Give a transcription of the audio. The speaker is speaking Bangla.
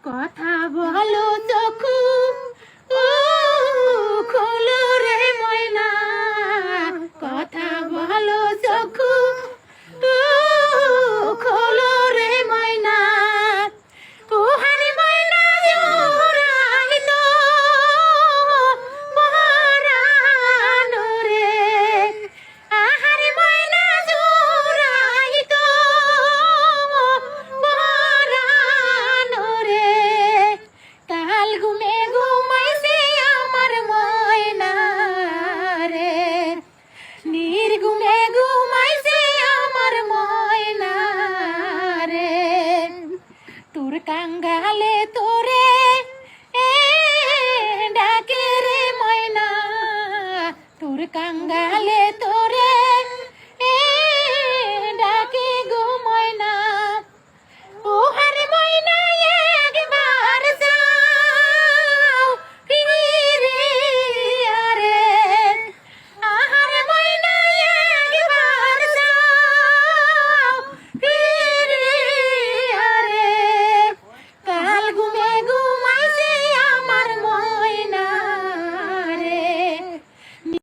কথা বলো চকু ও খোলো রে ময়না, কথা বলো চকু ও খোলো রে ময়না, ও হারি ময়না জোড়াইল পরানো রে, আহারি ময়না জোড়াইল পরানো রে, কাল ঘুমে ঘুমাইছে আমার ময়না রে, নির্ঘুমে ঘুমাইছে আমার ময়না রে, তোর কাঙ্গালে তোরে ডাকে রে ময়না, তোর কাঙ্গালে তোর